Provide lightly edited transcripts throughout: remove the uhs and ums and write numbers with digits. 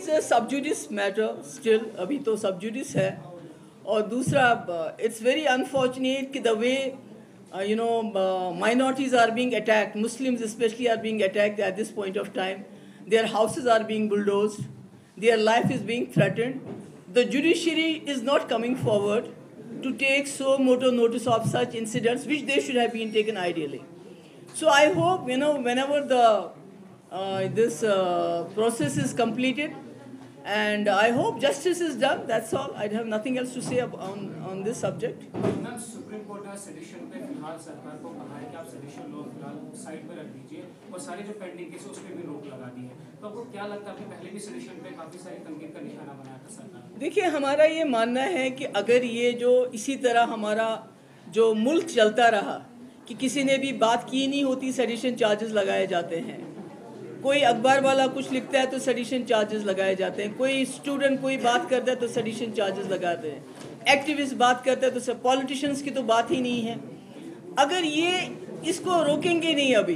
it's a sub judice matter still, अभी तो sub judice है. और दूसरा, it's very unfortunate कि the way minorities are being attacked, Muslims especially are being attacked at this point of time. Their houses are being bulldozed, their life is being threatened. The judiciary is not coming forward to take so moto notice of such incidents, which they should have been taken ideally. So I hope, whenever this process is completed, and I hope justice is done. That's all. I have nothing else to say on this subject. Ma'am, supreme court ने sedition पे फिलहाल सरकार को कहा है कि आप sedition law फिलहाल साइड पर रख दीजिए और सारे जो पेंडिंग केस उस पर भी रोक लगा दी है. तो आपको क्या लगता है, आपने पहले भी सेडिशन पे काफी सारी तनकीद का निशाना बनाया था सरकार? देखिए, हमारा ये मानना है कि अगर ये जो इसी तरह हमारा जो मुल्क चलता रहा कि किसी ने भी बात की नहीं होती, सेडिशन चार्जेस लगाए जाते हैं. कोई अखबार वाला कुछ लिखता है तो सेडिशन चार्जेस लगाए जाते हैं. कोई स्टूडेंट कोई बात करता है तो सेडिशन चार्जेस लगाते हैं. एक्टिविस्ट बात करते हैं तो सब. पॉलिटिशियंस की तो बात ही नहीं है. अगर ये इसको रोकेंगे नहीं अभी,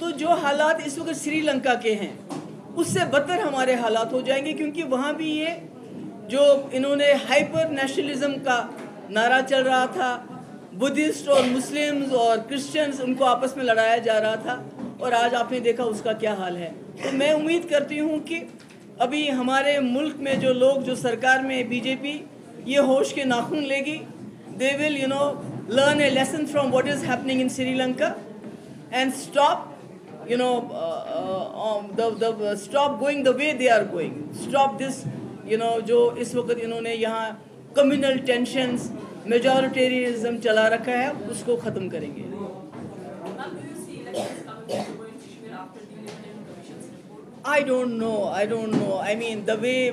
तो जो हालात इस वक्त श्रीलंका के हैं उससे बदतर हमारे हालात हो जाएंगे. क्योंकि वहाँ भी ये जो इन्होंने हाइपर नेशनलिज्म का नारा चल रहा था, बुद्धिस्ट और मुस्लिम्स और क्रिश्चियंस, उनको आपस में लड़ाया जा रहा था, और आज आपने देखा उसका क्या हाल है. तो मैं उम्मीद करती हूँ कि अभी हमारे मुल्क में जो लोग, जो सरकार में बीजेपी, ये होश के नाखून लेगी. They will learn a lesson from what is happening in Sri Lanka and stop stop going the way they are going. Stop this जो इस वक्त इन्होंने यहाँ कम्युनल टेंशंस, मेजॉरिटेरियनिज्म चला रखा है, उसको ख़त्म करेंगे. I don't know. I mean, the way,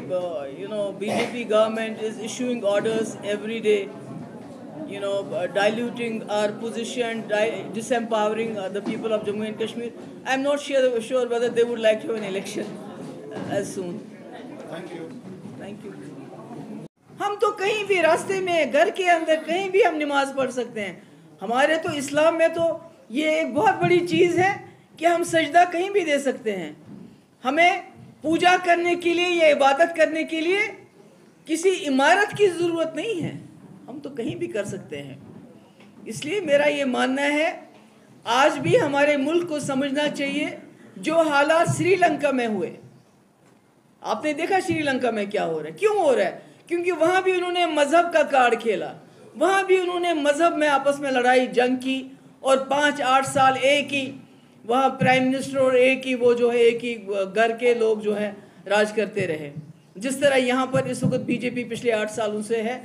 BJP government is issuing orders every day, diluting our position, disempowering the people of Jammu and Kashmir. I'm not sure whether they would like to have an election as soon. Thank you. हम तो कहीं भी रास्ते में, घर के अंदर, कहीं भी हम नमाज पढ़ सकते हैं. हमारे तो इस्लाम में तो ये एक बहुत बड़ी चीज़ है कि हम सजदा कहीं भी दे सकते हैं. हमें पूजा करने के लिए या इबादत करने के लिए किसी इमारत की ज़रूरत नहीं है. हम तो कहीं भी कर सकते हैं. इसलिए मेरा ये मानना है, आज भी हमारे मुल्क को समझना चाहिए जो हालात श्रीलंका में हुए. आपने देखा श्रीलंका में क्या हो रहा है. क्यों हो रहा है? क्योंकि वहाँ भी उन्होंने मज़हब का कार्ड खेला. वहाँ भी उन्होंने मज़हब में आपस में लड़ाई जंग की, और 5-8 साल एक ही वहाँ प्राइम मिनिस्टर और एक ही वो जो है एक ही घर के लोग जो है राज करते रहे. जिस तरह यहाँ पर इस वक्त बीजेपी पिछले 8 सालों से है,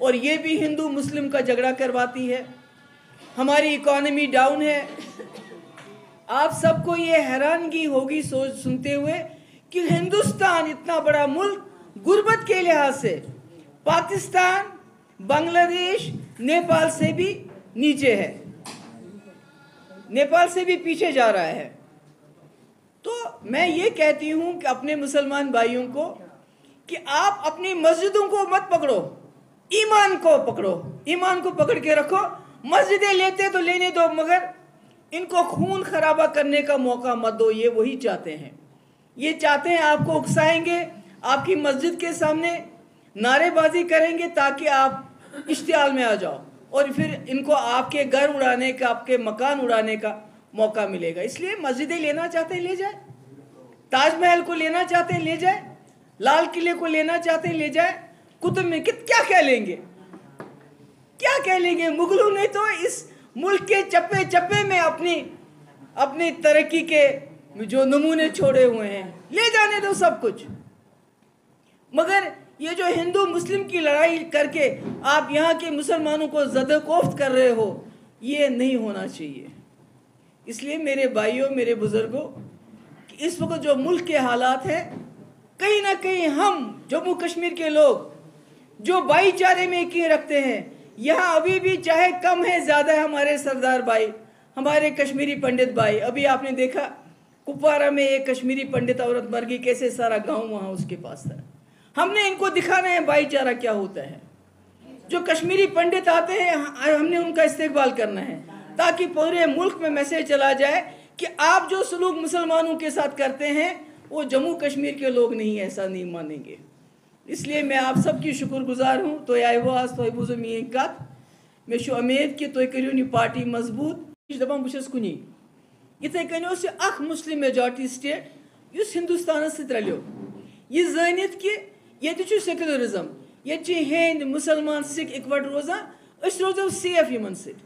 और ये भी हिंदू मुस्लिम का झगड़ा करवाती है. हमारी इकॉनमी डाउन है. आप सबको ये हैरानगी होगी सुनते हुए कि हिंदुस्तान इतना बड़ा मुल्क गुर्बत के लिहाज से पाकिस्तान, बांग्लादेश, नेपाल से भी नीचे है, नेपाल से भी पीछे जा रहा है. तो मैं ये कहती हूँ कि अपने मुसलमान भाइयों को कि आप अपनी मस्जिदों को मत पकड़ो, ईमान को पकड़ो. ईमान को पकड़ के रखो. मस्जिदें लेते तो लेने दो, मगर इनको खून खराबा करने का मौका मत दो. ये वही चाहते हैं. ये चाहते हैं आपको उकसाएंगे, आपकी मस्जिद के सामने नारेबाजी करेंगे ताकि आप इश्तियाल में आ जाओ, और फिर इनको आपके घर उड़ाने का, आपके मकान उड़ाने का मौका मिलेगा. इसलिए मस्जिदें लेना चाहते हैं ले जाए, ताजमहल को लेना चाहते हैं ले जाए, लाल किले को लेना चाहते हैं ले जाए. कुतुब में क्या लेंगे, क्या कह लेंगे. मुगलों ने तो इस मुल्क के चप्पे चप्पे में अपनी तरक्की के जो नमूने छोड़े हुए हैं. ले जाने दो सब कुछ. मगर ये जो हिंदू मुस्लिम की लड़ाई करके आप यहाँ के मुसलमानों को ज़द-ओ-कोफ्त कर रहे हो, ये नहीं होना चाहिए. इसलिए मेरे भाइयों, मेरे बुज़ुर्गों, इस वक्त जो मुल्क के हालात हैं, कहीं ना कहीं हम जम्मू कश्मीर के लोग जो भाईचारे में यकीन रखते हैं, यहाँ अभी भी चाहे कम है ज़्यादा है, हमारे सरदार भाई, हमारे कश्मीरी पंडित भाई. अभी आपने देखा कुपवारा में एक कश्मीरी पंडित औरत मर गई, कैसे सारा गाँव वहाँ उसके पास था. हमने इनको दिखाना है भाईचारा क्या होता है. जो कश्मीरी पंडित आते हैं, हमने उनका इस्तेकबाल करना है, ताकि पूरे मुल्क में मैसेज चला जाए कि आप जो सलूक मुसलमानों के साथ करते हैं وہ जम्मू कश्मीर के लोग नहीं ऐसा नहीं मानेंगे। इसलिए मैं आप सबकी शुक्रगुजार हूँ तो आयो आज तो बूझो मेरी कत मे उम्मीद कि तुम करियो यह पार्टी मजबूत दपान बहुत कुनी इथे कन मुस्लिम मेजॉरिटी स्टेट इस हिंदुस्तान सत रलो यह जानित कि ये सेकुलरिज्म ये हिंद मुसलमान सिख इकवट रोजान रोजो सेफ इन सत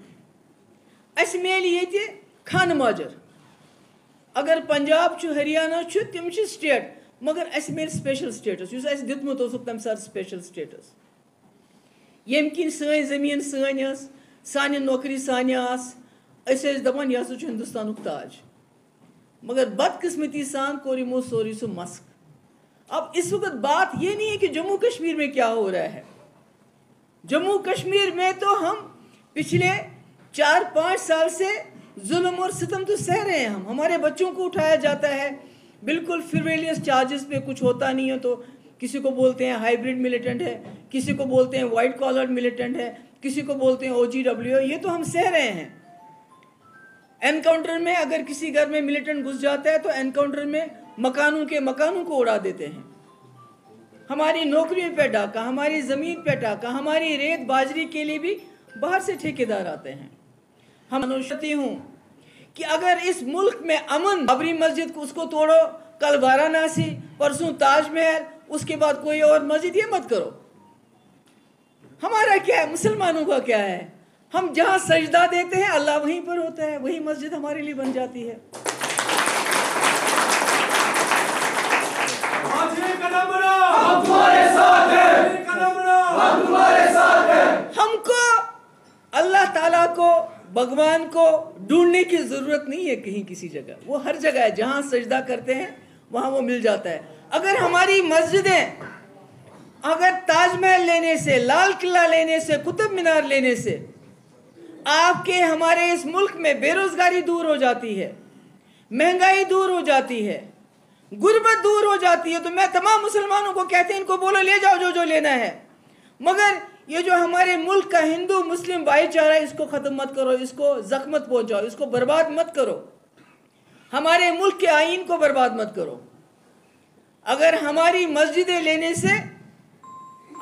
मेल ये खान माजर अगर पंजाब हरियाणा तम स्टेट मगर मेल स्पेशल स्टेटस दितमुत तम सात स्पेशल स्टेटस यम किन सन जमीन सान नौकरी सान दपान यह हिंदुस्तान ताज मगर बदकिस्मती सान कोर यमो सोरी सो मस्क। अब इस वक्त बात ये नहीं है कि जम्मू कश्मीर में क्या हो रहा है। जम्मू कश्मीर में तो हम पिछले 4-5 साल से जुल्म और सितम तो सह रहे हैं। हम हमारे बच्चों को उठाया जाता है बिल्कुल फ्रिवलियस चार्जेस पे, कुछ होता नहीं है तो किसी को बोलते हैं हाइब्रिड मिलिटेंट है, किसी को बोलते हैं वाइट कॉलर मिलिटेंट है, किसी को बोलते हैं OGW। ये तो हम सह रहे हैं। एनकाउंटर में अगर किसी घर में मिलिटेंट घुस जाता है तो एनकाउंटर में मकानों को उड़ा देते हैं। हमारी नौकरियों पे डाका, हमारी ज़मीन पे डाका, हमारी रेत बाजरी के लिए भी बाहर से ठेकेदार आते हैं। हम अनुशती हूँ कि अगर इस मुल्क में अमन, बाबरी मस्जिद को उसको तोड़ो, कल वाराणसी, परसों ताजमहल, उसके बाद कोई और मस्जिद, ये मत करो। हमारा क्या है, मुसलमानों का क्या है? हम जहाँ सजदा देते हैं अल्लाह वहीं पर होता है, वही मस्जिद हमारे लिए बन जाती है। हमको अल्लाह ताला को, भगवान को ढूंढने की जरूरत नहीं है कहीं किसी जगह, वो हर जगह है। जहां सजदा करते हैं वहां वो मिल जाता है। अगर हमारी मस्जिदें, अगर ताजमहल लेने से, लाल किला लेने से, कुतुब मीनार लेने से आपके हमारे इस मुल्क में बेरोजगारी दूर हो जाती है, महंगाई दूर हो जाती है, गुर्बत दूर हो जाती है, तो मैं तमाम मुसलमानों को कहते हैं इनको बोलो ले जाओ जो जो लेना है। मगर ये जो हमारे मुल्क का हिंदू मुस्लिम भाईचारा, इसको ख़त्म मत करो, इसको जख्म मत पहुंचाओ, इसको बर्बाद मत करो, हमारे मुल्क के आईन को बर्बाद मत करो। अगर हमारी मस्जिदें लेने से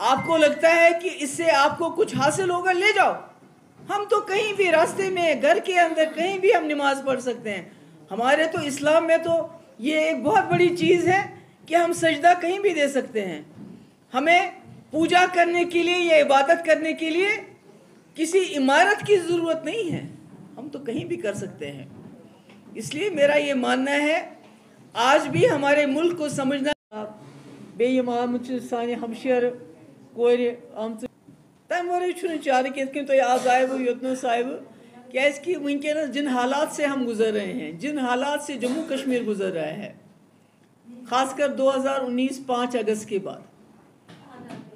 आपको लगता है कि इससे आपको कुछ हासिल होगा, ले जाओ। हम तो कहीं भी रास्ते में, घर के अंदर, कहीं भी हम नमाज पढ़ सकते हैं। हमारे तो इस्लाम में तो ये एक बहुत बड़ी चीज़ है कि हम सजदा कहीं भी दे सकते हैं। हमें पूजा करने के लिए या इबादत करने के लिए किसी इमारत की ज़रूरत नहीं है, हम तो कहीं भी कर सकते हैं। इसलिए मेरा ये मानना है आज भी हमारे मुल्क को समझना बेईमान साने हमशर कोर आम तम वो चार कि तो आज आयब योतन साहिब कि वनकस जिन हालात से हम गुजर रहे हैं, जिन हालात से जम्मू कश्मीर गुजर रहा है, ख़ासकर 2019 5 अगस्त के बाद,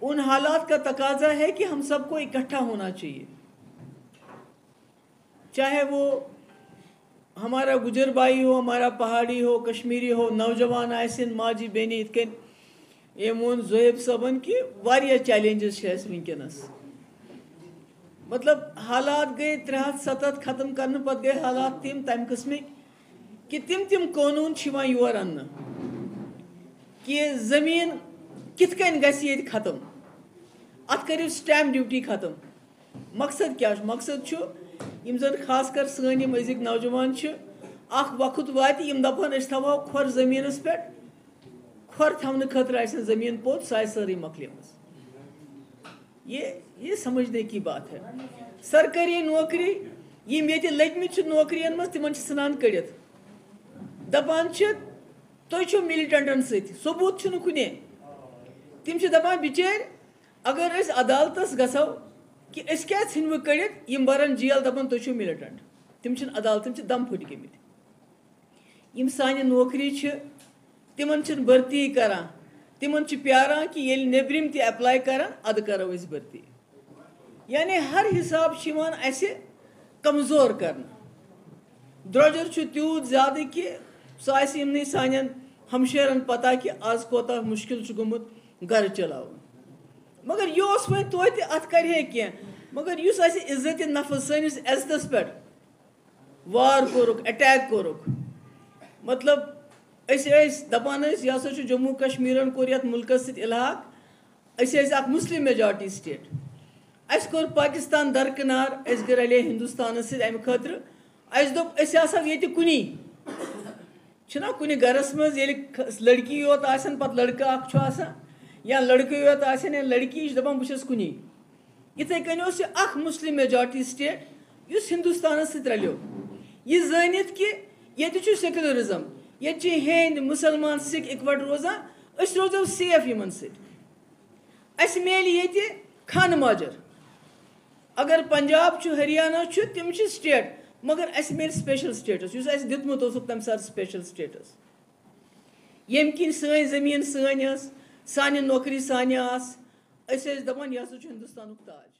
उन हालात का तकाजा है कि हम सबको इकट्ठा होना चाहिए। चाहे वो हमारा गुजर भाई हो, हमारा पहाड़ी हो, कश्मीरी हो, नौजवान आयसिन माजी बेनी इतकन ये मोन जोहेब सबन की वारिया चैलेंजेस वनकस। मतलब हालात गए 307 खत्म करने पत गए हालात तम किस्म कि तिम कानून योर अन्न कि जमीन कितकन गि खत्म, अत करियो स्टैम्प ड्यूटी खत्म। मकसद क्या? मकसद यम जन खासकर सन अजिक नौजवान वक्त वात यम दपान थवो खोर जमीनस पे, खोर थवन खतर जमीन पोत सह सारी मकलिमस। ये समझने की बात है। सरकारी नौकरी यम ये लगमित नौकरियन मज तिमन सनान कड़ित दपान तुम मिलिटेंटन सबूत कुने। तिम दपान बिचार अगर अदालतस गो कि क्या ह्व कड़ित यम बरन जेल, दपान तुम मिलिटेंट, तिम अदालतन दम फुट गमित। यम सान नौकरी तिमन भर्ती करान, तिमन प्यारान कि ये नेबरिम ति अप्लाई करान अद करो इस भर्ती। यानी हर हिसाब कमजोर करना। द्रोजर त्यूत ज्यादा कि सह यमन सान हमशेरन पता कि आज कोता मुश्किल गुमुत घर चलाव। मगर यह वो तोत अत करे कह, मगर इज्जत नफ्स सनिस इज्जतस पे वार कोरुक, अटैक कोरुक, मतलब دپان یہ ہسا جموں کشمیرن کور یتھ ملکس ست الحاق اخ مسلم میجارٹی سٹیٹ اس کور پاکستان درکنار اس گٔے رلے ہندوستان ست امہ خاطر اس دوٚپ أسۍ آسو ییٚتہِ کُنی چھُنا کُنہِ گرس منٛز ییٚلہِ لڑکی یوت آسن پتہٕ لڑکہٕ اکھ چھُ آسان یا لڑکہٕ یوت آسن یا لڑکی یہِ چھِ دپان بہٕ چھَس کُنی یِتھَے کٔنۍ اوس یہِ اکھ مسلم میجارٹی سٹیٹ یُس ہندوستانس سۭتۍ رلیو یہِ زٲنِتھ کہِ ییٚتہِ چھُ سیکولرزم ییٚتہِ چھِ ہیٚندۍ مُسلمان سِکھ اِکوٹ روزان أسۍ روزو سیف یِمن سۭتۍ اَسہِ میلہِ ییٚتہِ خانہٕ ماجر اگر پنجاب چھُ ہریانہ چھُ تِم چھِ سٹیٹ مگر اَسہِ میلہِ سپیشل سٹیٹس یُس اَسہِ دیُتمُت اوسُکھ تمہِ ساتہٕ سپیشل سٹیٹس ییٚمہِ کِنۍ سٲنۍ زٔمیٖن سٲنۍ ٲس سانہِ نوکری سانہِ آسہٕ أسۍ ٲسۍ دپان یہِ ہسا چھُ ہندوستانُک تاج